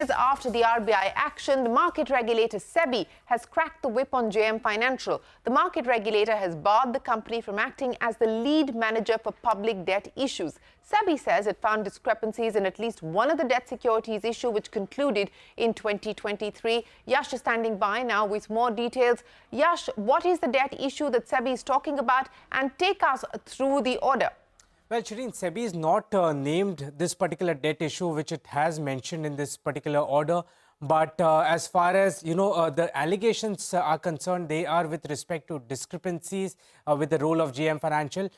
After the RBI action, the market regulator Sebi has cracked the whip on JM Financial. The market regulator has barred the company from acting as the lead manager for public debt issues. Sebi says it found discrepancies in at least one of the debt securities issue, which concluded in 2023. Yash is standing by now with more details. Yash, what is the debt issue that Sebi is talking about, and take us through the order? Well, Shireen, Sebi is not named this particular debt issue, which it has mentioned in this particular order. But as far as, the allegations are concerned, they are with respect to discrepancies with the role of JM Financial.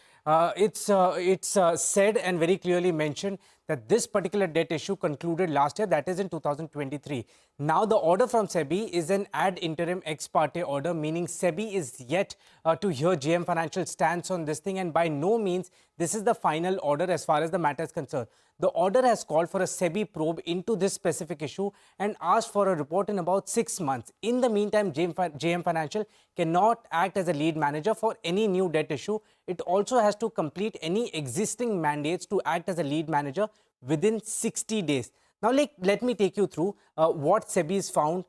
It's said and very clearly mentioned that this particular debt issue concluded last year, that is in 2023. Now, the order from Sebi is an ad interim ex parte order, meaning Sebi is yet to hear JM Financial stance on this thing, and by no means this is the final order as far as the matter is concerned. The order has called for a Sebi probe into this specific issue and asked for a report in about 6 months. In the meantime, JM Financial cannot act as a lead manager for any new debt issue. It also has to complete any existing mandates to act as a lead manager within 60 days. Now, let me take you through what Sebi has found.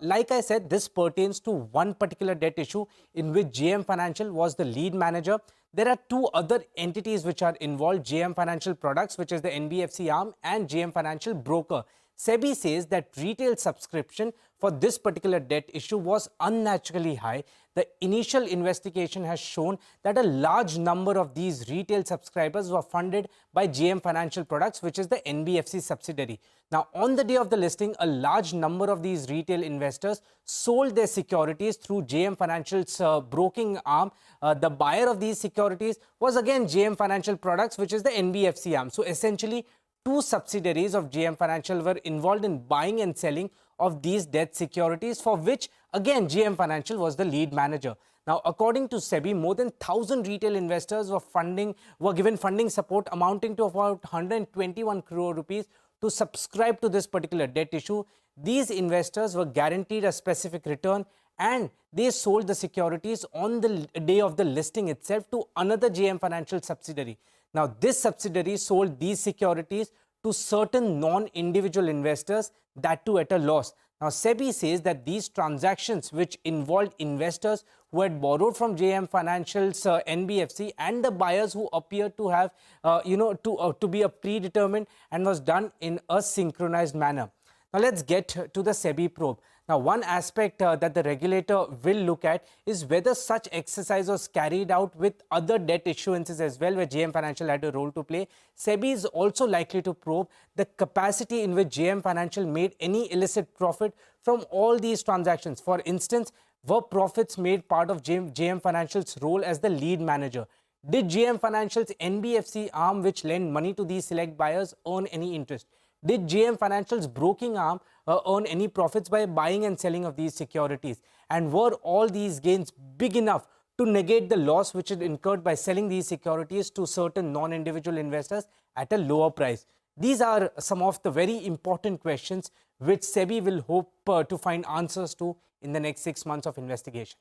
Like I said, this pertains to one particular debt issue in which JM Financial was the lead manager. There are two other entities which are involved: JM Financial Products, which is the NBFC arm, and JM Financial Broker. Sebi says that retail subscription for this particular debt issue was unnaturally high. The initial investigation has shown that a large number of these retail subscribers were funded by JM Financial Products, which is the NBFC subsidiary. Now, on the day of the listing, a large number of these retail investors sold their securities through JM Financial's broking arm. The buyer of these securities was again JM Financial Products, which is the NBFC arm. So, essentially, two subsidiaries of JM Financial were involved in buying and selling of these debt securities, for which again JM Financial was the lead manager. Now, according to Sebi, more than 1,000 retail investors were given funding support amounting to about 121 crore rupees to subscribe to this particular debt issue. These investors were guaranteed a specific return, and they sold the securities on the day of the listing itself to another JM Financial subsidiary. Now, this subsidiary sold these securities to certain non-individual investors, that too at a loss. Now, Sebi says that these transactions, which involved investors who had borrowed from JM Financial's NBFC and the buyers who appeared to have, to be a predetermined and was done in a synchronized manner. Now, let's get to the Sebi probe. Now, one aspect that the regulator will look at is whether such exercise was carried out with other debt issuances as well, where JM Financial had a role to play. Sebi is also likely to probe the capacity in which JM Financial made any illicit profit from all these transactions. For instance, were profits made part of JM Financial's role as the lead manager? Did JM Financial's NBFC arm, which lent money to these select buyers, earn any interest? Did JM Financial's broking arm earn any profits by buying and selling of these securities? And were all these gains big enough to negate the loss which it incurred by selling these securities to certain non-individual investors at a lower price? These are some of the very important questions which Sebi will hope to find answers to in the next 6 months of investigation.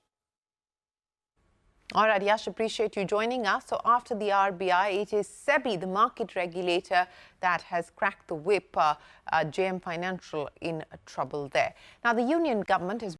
All right, Yash, appreciate you joining us. So after the RBI, it is Sebi, the market regulator, that has cracked the whip. JM Financial in trouble there. Now, the union government has